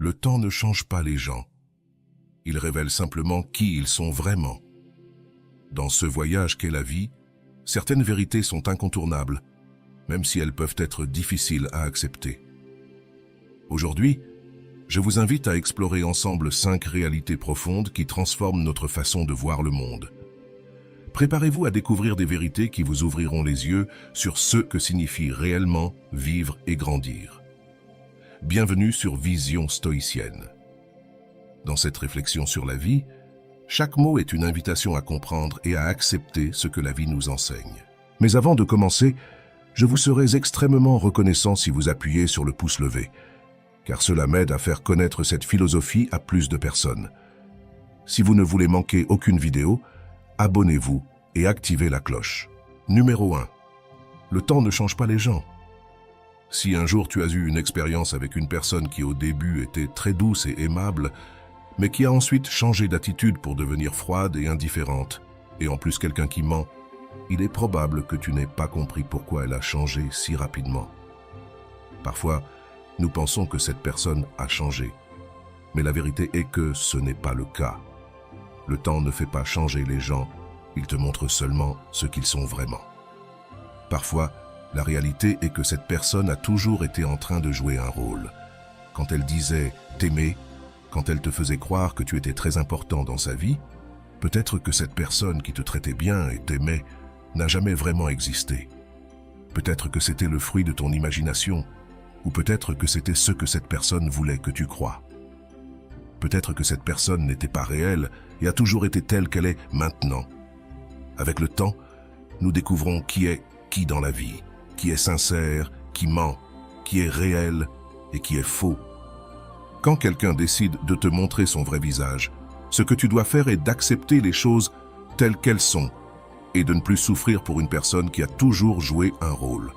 Le temps ne change pas les gens. Il révèle simplement qui ils sont vraiment. Dans ce voyage qu'est la vie, certaines vérités sont incontournables, même si elles peuvent être difficiles à accepter. Aujourd'hui, je vous invite à explorer ensemble 5 réalités profondes qui transforment notre façon de voir le monde. Préparez-vous à découvrir des vérités qui vous ouvriront les yeux sur ce que signifie réellement vivre et grandir. Bienvenue sur Vision Stoïcienne. Dans cette réflexion sur la vie, chaque mot est une invitation à comprendre et à accepter ce que la vie nous enseigne. Mais avant de commencer, je vous serais extrêmement reconnaissant si vous appuyez sur le pouce levé, car cela m'aide à faire connaître cette philosophie à plus de personnes. Si vous ne voulez manquer aucune vidéo, abonnez-vous et activez la cloche. Numéro 1. Le temps ne change pas les gens. Si un jour tu as eu une expérience avec une personne qui au début était très douce et aimable, mais qui a ensuite changé d'attitude pour devenir froide et indifférente, et en plus quelqu'un qui ment, il est probable que tu n'aies pas compris pourquoi elle a changé si rapidement. Parfois, nous pensons que cette personne a changé, mais la vérité est que ce n'est pas le cas. Le temps ne fait pas changer les gens, il te montre seulement ce qu'ils sont vraiment. Parfois, la réalité est que cette personne a toujours été en train de jouer un rôle. Quand elle disait t'aimer, quand elle te faisait croire que tu étais très important dans sa vie, peut-être que cette personne qui te traitait bien et t'aimait n'a jamais vraiment existé. Peut-être que c'était le fruit de ton imagination, ou peut-être que c'était ce que cette personne voulait que tu crois. Peut-être que cette personne n'était pas réelle et a toujours été telle qu'elle est maintenant. Avec le temps, nous découvrons qui est qui dans la vie, qui est sincère, qui ment, qui est réel et qui est faux. Quand quelqu'un décide de te montrer son vrai visage, ce que tu dois faire est d'accepter les choses telles qu'elles sont et de ne plus souffrir pour une personne qui a toujours joué un rôle.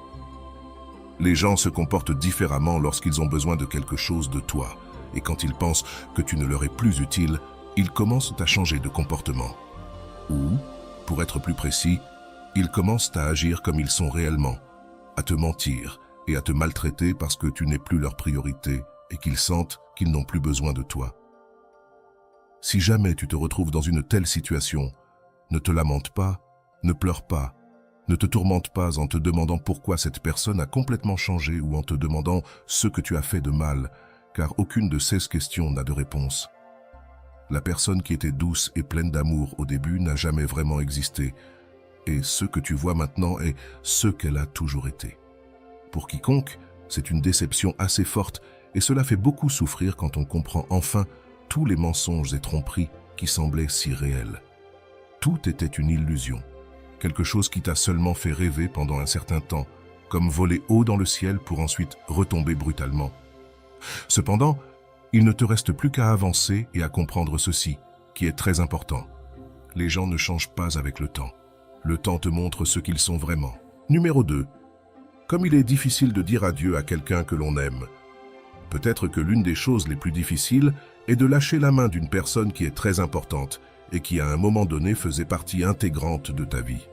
Les gens se comportent différemment lorsqu'ils ont besoin de quelque chose de toi, et quand ils pensent que tu ne leur es plus utile, ils commencent à changer de comportement. Ou, pour être plus précis, ils commencent à agir comme ils sont réellement, à te mentir et à te maltraiter parce que tu n'es plus leur priorité et qu'ils sentent qu'ils n'ont plus besoin de toi. Si jamais tu te retrouves dans une telle situation, ne te lamente pas, ne pleure pas, ne te tourmente pas en te demandant pourquoi cette personne a complètement changé ou en te demandant ce que tu as fait de mal, car aucune de ces questions n'a de réponse. La personne qui était douce et pleine d'amour au début n'a jamais vraiment existé, et ce que tu vois maintenant est ce qu'elle a toujours été. Pour quiconque, c'est une déception assez forte, et cela fait beaucoup souffrir quand on comprend enfin tous les mensonges et tromperies qui semblaient si réels. Tout était une illusion, quelque chose qui t'a seulement fait rêver pendant un certain temps, comme voler haut dans le ciel pour ensuite retomber brutalement. Cependant, il ne te reste plus qu'à avancer et à comprendre ceci, qui est très important. Les gens ne changent pas avec le temps. Le temps te montre ce qu'ils sont vraiment. Numéro 2. Comme il est difficile de dire adieu à quelqu'un que l'on aime, peut-être que l'une des choses les plus difficiles est de lâcher la main d'une personne qui est très importante et qui à un moment donné faisait partie intégrante de ta vie.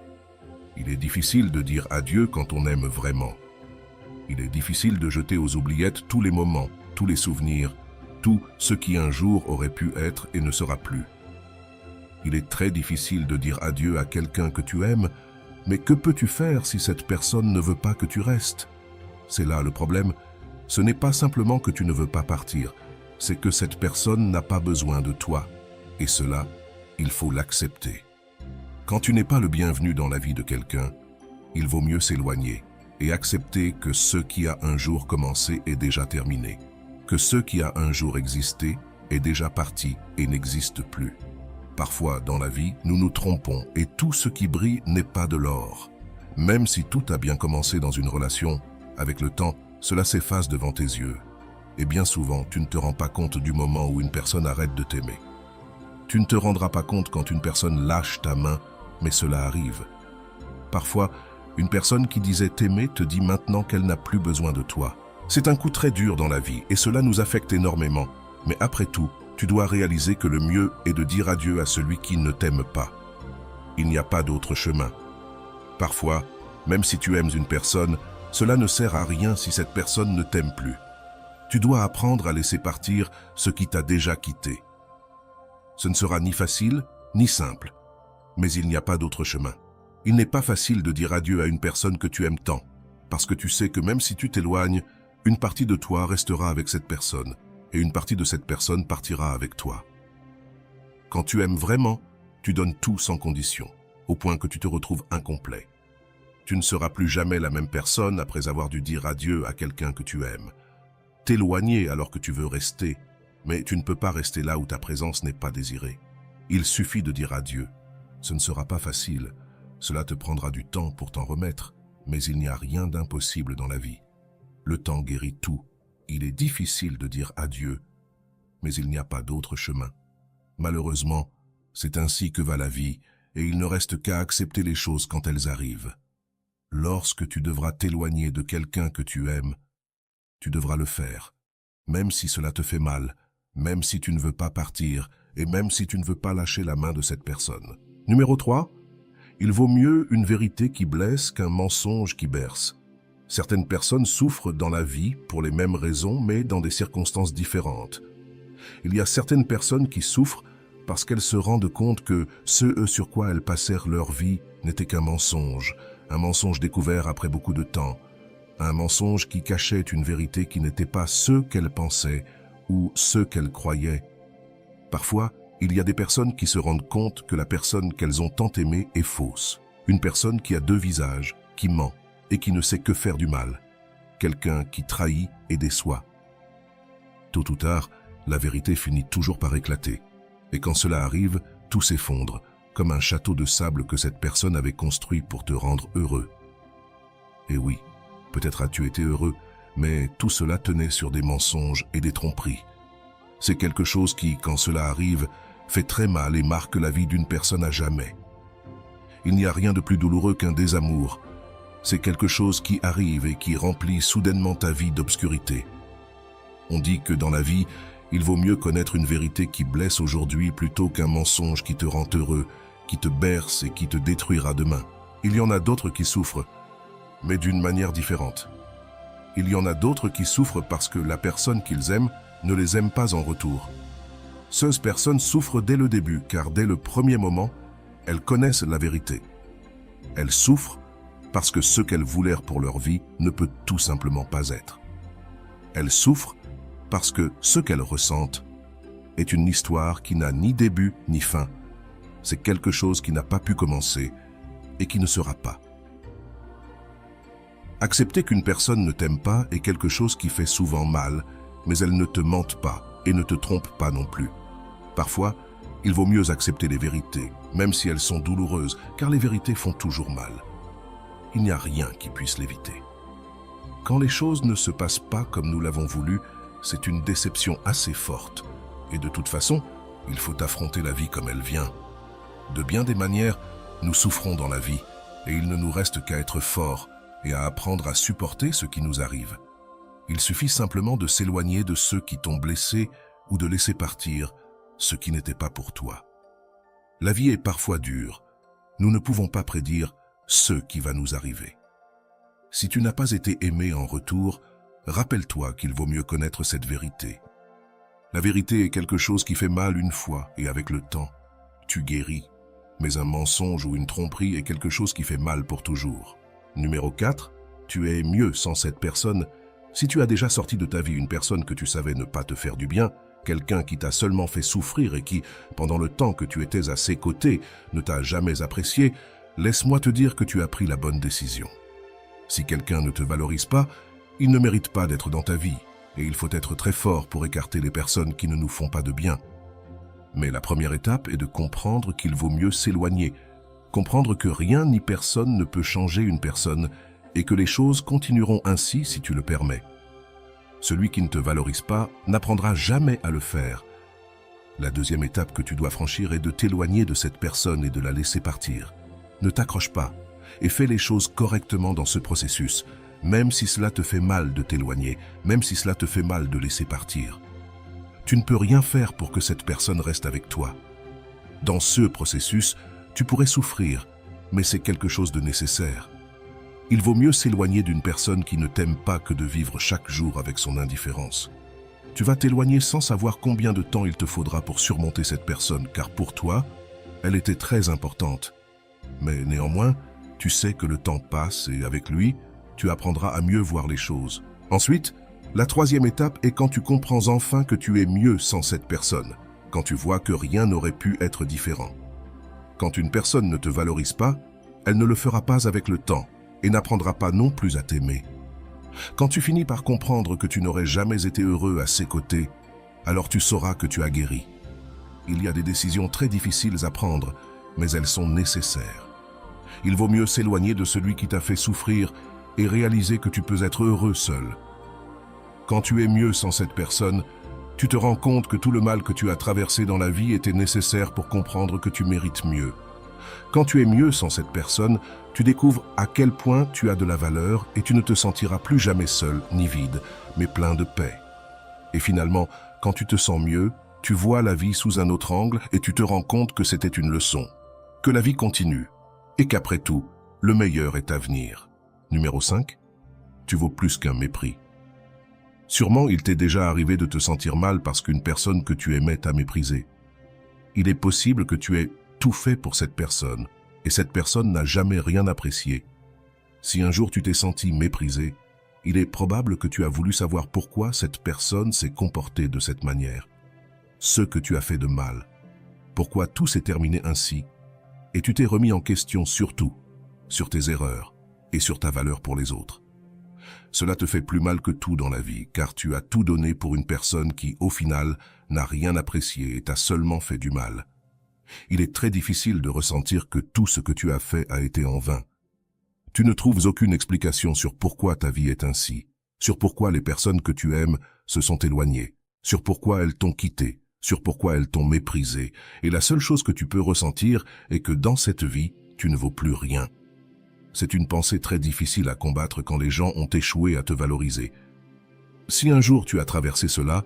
Il est difficile de dire adieu quand on aime vraiment. Il est difficile de jeter aux oubliettes tous les moments, tous les souvenirs, tout ce qui un jour aurait pu être et ne sera plus. Il est très difficile de dire adieu à quelqu'un que tu aimes, mais que peux-tu faire si cette personne ne veut pas que tu restes? C'est là le problème. Ce n'est pas simplement que tu ne veux pas partir, c'est que cette personne n'a pas besoin de toi. Et cela, il faut l'accepter. Quand tu n'es pas le bienvenu dans la vie de quelqu'un, il vaut mieux s'éloigner et accepter que ce qui a un jour commencé est déjà terminé, que ce qui a un jour existé est déjà parti et n'existe plus. Parfois, dans la vie, nous nous trompons et tout ce qui brille n'est pas de l'or. Même si tout a bien commencé dans une relation, avec le temps, cela s'efface devant tes yeux. Et bien souvent, tu ne te rends pas compte du moment où une personne arrête de t'aimer. Tu ne te rendras pas compte quand une personne lâche ta main, mais cela arrive. Parfois, une personne qui disait t'aimer te dit maintenant qu'elle n'a plus besoin de toi. C'est un coup très dur dans la vie et cela nous affecte énormément. Mais après tout, tu dois réaliser que le mieux est de dire adieu à celui qui ne t'aime pas. Il n'y a pas d'autre chemin. Parfois, même si tu aimes une personne, cela ne sert à rien si cette personne ne t'aime plus. Tu dois apprendre à laisser partir ce qui t'a déjà quitté. Ce ne sera ni facile, ni simple, mais il n'y a pas d'autre chemin. Il n'est pas facile de dire adieu à une personne que tu aimes tant, parce que tu sais que même si tu t'éloignes, une partie de toi restera avec cette personne, et une partie de cette personne partira avec toi. Quand tu aimes vraiment, tu donnes tout sans condition, au point que tu te retrouves incomplet. Tu ne seras plus jamais la même personne après avoir dû dire adieu à quelqu'un que tu aimes. T'éloigner alors que tu veux rester, mais tu ne peux pas rester là où ta présence n'est pas désirée. Il suffit de dire adieu. Ce ne sera pas facile, cela te prendra du temps pour t'en remettre, mais il n'y a rien d'impossible dans la vie. Le temps guérit tout. Il est difficile de dire adieu, mais il n'y a pas d'autre chemin. Malheureusement, c'est ainsi que va la vie, et il ne reste qu'à accepter les choses quand elles arrivent. Lorsque tu devras t'éloigner de quelqu'un que tu aimes, tu devras le faire, même si cela te fait mal, même si tu ne veux pas partir, et même si tu ne veux pas lâcher la main de cette personne. Numéro 3, il vaut mieux une vérité qui blesse qu'un mensonge qui berce. Certaines personnes souffrent dans la vie pour les mêmes raisons, mais dans des circonstances différentes. Il y a certaines personnes qui souffrent parce qu'elles se rendent compte que ce sur quoi elles passèrent leur vie n'était qu'un mensonge découvert après beaucoup de temps, un mensonge qui cachait une vérité qui n'était pas ce qu'elles pensaient ou ce qu'elles croyaient. Parfois, il y a des personnes qui se rendent compte que la personne qu'elles ont tant aimée est fausse, une personne qui a deux visages, qui ment et qui ne sait que faire du mal, quelqu'un qui trahit et déçoit. Tôt ou tard, la vérité finit toujours par éclater. Et quand cela arrive, tout s'effondre, comme un château de sable que cette personne avait construit pour te rendre heureux. Et oui, peut-être as-tu été heureux, mais tout cela tenait sur des mensonges et des tromperies. C'est quelque chose qui, quand cela arrive, fait très mal et marque la vie d'une personne à jamais. Il n'y a rien de plus douloureux qu'un désamour. C'est quelque chose qui arrive et qui remplit soudainement ta vie d'obscurité. On dit que dans la vie, il vaut mieux connaître une vérité qui blesse aujourd'hui plutôt qu'un mensonge qui te rend heureux, qui te berce et qui te détruira demain. Il y en a d'autres qui souffrent, mais d'une manière différente. Il y en a d'autres qui souffrent parce que la personne qu'ils aiment ne les aime pas en retour. Ces personnes souffrent dès le début, car dès le premier moment, elles connaissent la vérité. Elles souffrent parce que ce qu'elles voulèrent pour leur vie ne peut tout simplement pas être. Elles souffrent parce que ce qu'elles ressentent est une histoire qui n'a ni début ni fin. C'est quelque chose qui n'a pas pu commencer et qui ne sera pas. Accepter qu'une personne ne t'aime pas est quelque chose qui fait souvent mal, mais elle ne te mente pas et ne te trompe pas non plus. Parfois, il vaut mieux accepter les vérités, même si elles sont douloureuses, car les vérités font toujours mal. Il n'y a rien qui puisse l'éviter. Quand les choses ne se passent pas comme nous l'avons voulu, c'est une déception assez forte. Et de toute façon, il faut affronter la vie comme elle vient. De bien des manières, nous souffrons dans la vie, et il ne nous reste qu'à être forts et à apprendre à supporter ce qui nous arrive. Il suffit simplement de s'éloigner de ceux qui t'ont blessé ou de laisser partir ce qui n'était pas pour toi. La vie est parfois dure. Nous ne pouvons pas prédire ce qui va nous arriver. Si tu n'as pas été aimé en retour, rappelle-toi qu'il vaut mieux connaître cette vérité. La vérité est quelque chose qui fait mal une fois et avec le temps, tu guéris. Mais un mensonge ou une tromperie est quelque chose qui fait mal pour toujours. Numéro 4, tu es mieux sans cette personne. Si tu as déjà sorti de ta vie une personne que tu savais ne pas te faire du bien, quelqu'un qui t'a seulement fait souffrir et qui, pendant le temps que tu étais à ses côtés, ne t'a jamais apprécié, laisse-moi te dire que tu as pris la bonne décision. Si quelqu'un ne te valorise pas, il ne mérite pas d'être dans ta vie, et il faut être très fort pour écarter les personnes qui ne nous font pas de bien. Mais la première étape est de comprendre qu'il vaut mieux s'éloigner, comprendre que rien ni personne ne peut changer une personne, et que les choses continueront ainsi si tu le permets. Celui qui ne te valorise pas n'apprendra jamais à le faire. La deuxième étape que tu dois franchir est de t'éloigner de cette personne et de la laisser partir. Ne t'accroche pas et fais les choses correctement dans ce processus, même si cela te fait mal de t'éloigner, même si cela te fait mal de laisser partir. Tu ne peux rien faire pour que cette personne reste avec toi. Dans ce processus, tu pourrais souffrir, mais c'est quelque chose de nécessaire. Il vaut mieux s'éloigner d'une personne qui ne t'aime pas que de vivre chaque jour avec son indifférence. Tu vas t'éloigner sans savoir combien de temps il te faudra pour surmonter cette personne, car pour toi, elle était très importante. Mais néanmoins, tu sais que le temps passe et avec lui, tu apprendras à mieux voir les choses. Ensuite, la troisième étape est quand tu comprends enfin que tu es mieux sans cette personne, quand tu vois que rien n'aurait pu être différent. Quand une personne ne te valorise pas, elle ne le fera pas avec le temps et n'apprendra pas non plus à t'aimer. Quand tu finis par comprendre que tu n'aurais jamais été heureux à ses côtés, alors tu sauras que tu as guéri. Il y a des décisions très difficiles à prendre, mais elles sont nécessaires. Il vaut mieux s'éloigner de celui qui t'a fait souffrir et réaliser que tu peux être heureux seul. Quand tu es mieux sans cette personne, tu te rends compte que tout le mal que tu as traversé dans la vie était nécessaire pour comprendre que tu mérites mieux. Quand tu es mieux sans cette personne, tu découvres à quel point tu as de la valeur et tu ne te sentiras plus jamais seul ni vide, mais plein de paix. Et finalement, quand tu te sens mieux, tu vois la vie sous un autre angle et tu te rends compte que c'était une leçon, que la vie continue et qu'après tout, le meilleur est à venir. Numéro 5. Tu vaux plus qu'un mépris. Sûrement, il t'est déjà arrivé de te sentir mal parce qu'une personne que tu aimais t'a méprisé. Il est possible que tu aies tout fait pour cette personne, et cette personne n'a jamais rien apprécié. Si un jour tu t'es senti méprisé, il est probable que tu as voulu savoir pourquoi cette personne s'est comportée de cette manière. Ce que tu as fait de mal. Pourquoi tout s'est terminé ainsi. Et tu t'es remis en question surtout, sur tes erreurs et sur ta valeur pour les autres. Cela te fait plus mal que tout dans la vie, car tu as tout donné pour une personne qui, au final, n'a rien apprécié et t'a seulement fait du mal. Il est très difficile de ressentir que tout ce que tu as fait a été en vain. Tu ne trouves aucune explication sur pourquoi ta vie est ainsi, sur pourquoi les personnes que tu aimes se sont éloignées, sur pourquoi elles t'ont quitté, sur pourquoi elles t'ont méprisé, et la seule chose que tu peux ressentir est que dans cette vie, tu ne vaux plus rien. C'est une pensée très difficile à combattre quand les gens ont échoué à te valoriser. Si un jour tu as traversé cela,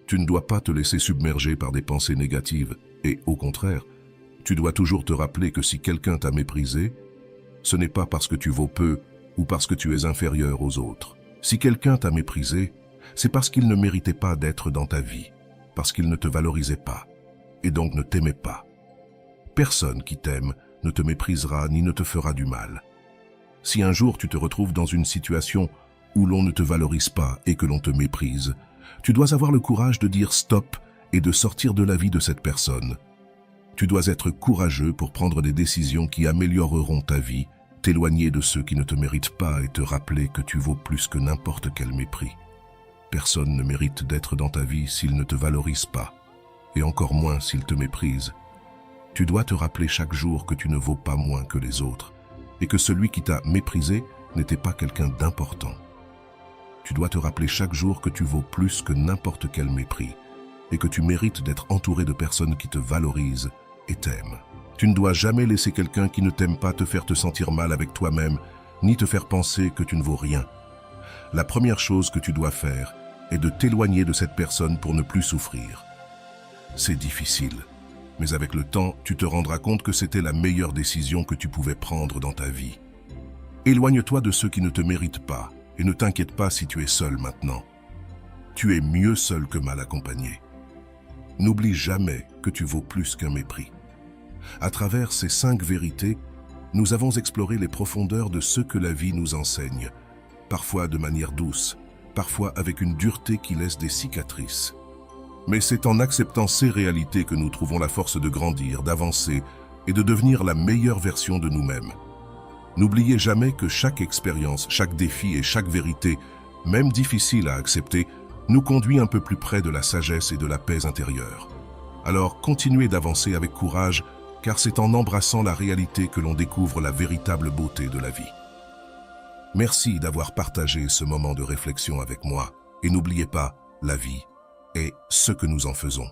tu ne dois pas te laisser submerger par des pensées négatives, et au contraire, tu dois toujours te rappeler que si quelqu'un t'a méprisé, ce n'est pas parce que tu vaux peu ou parce que tu es inférieur aux autres. Si quelqu'un t'a méprisé, c'est parce qu'il ne méritait pas d'être dans ta vie, parce qu'il ne te valorisait pas, et donc ne t'aimait pas. Personne qui t'aime ne te méprisera ni ne te fera du mal. Si un jour tu te retrouves dans une situation où l'on ne te valorise pas et que l'on te méprise, tu dois avoir le courage de dire stop et de sortir de la vie de cette personne. Tu dois être courageux pour prendre des décisions qui amélioreront ta vie, t'éloigner de ceux qui ne te méritent pas et te rappeler que tu vaux plus que n'importe quel mépris. Personne ne mérite d'être dans ta vie s'il ne te valorise pas, et encore moins s'il te méprise. Tu dois te rappeler chaque jour que tu ne vaux pas moins que les autres, et que celui qui t'a méprisé n'était pas quelqu'un d'important. Tu dois te rappeler chaque jour que tu vaux plus que n'importe quel mépris, et que tu mérites d'être entouré de personnes qui te valorisent et t'aiment. Tu ne dois jamais laisser quelqu'un qui ne t'aime pas te faire te sentir mal avec toi-même, ni te faire penser que tu ne vaux rien. La première chose que tu dois faire est de t'éloigner de cette personne pour ne plus souffrir. C'est difficile, mais avec le temps, tu te rendras compte que c'était la meilleure décision que tu pouvais prendre dans ta vie. Éloigne-toi de ceux qui ne te méritent pas, et ne t'inquiète pas si tu es seul maintenant. Tu es mieux seul que mal accompagné. N'oublie jamais que tu vaux plus qu'un mépris. À travers ces 5 vérités, nous avons exploré les profondeurs de ce que la vie nous enseigne, parfois de manière douce, parfois avec une dureté qui laisse des cicatrices. Mais c'est en acceptant ces réalités que nous trouvons la force de grandir, d'avancer et de devenir la meilleure version de nous-mêmes. N'oubliez jamais que chaque expérience, chaque défi et chaque vérité, même difficile à accepter, nous conduit un peu plus près de la sagesse et de la paix intérieure. Alors continuez d'avancer avec courage, car c'est en embrassant la réalité que l'on découvre la véritable beauté de la vie. Merci d'avoir partagé ce moment de réflexion avec moi, et n'oubliez pas, la vie est ce que nous en faisons.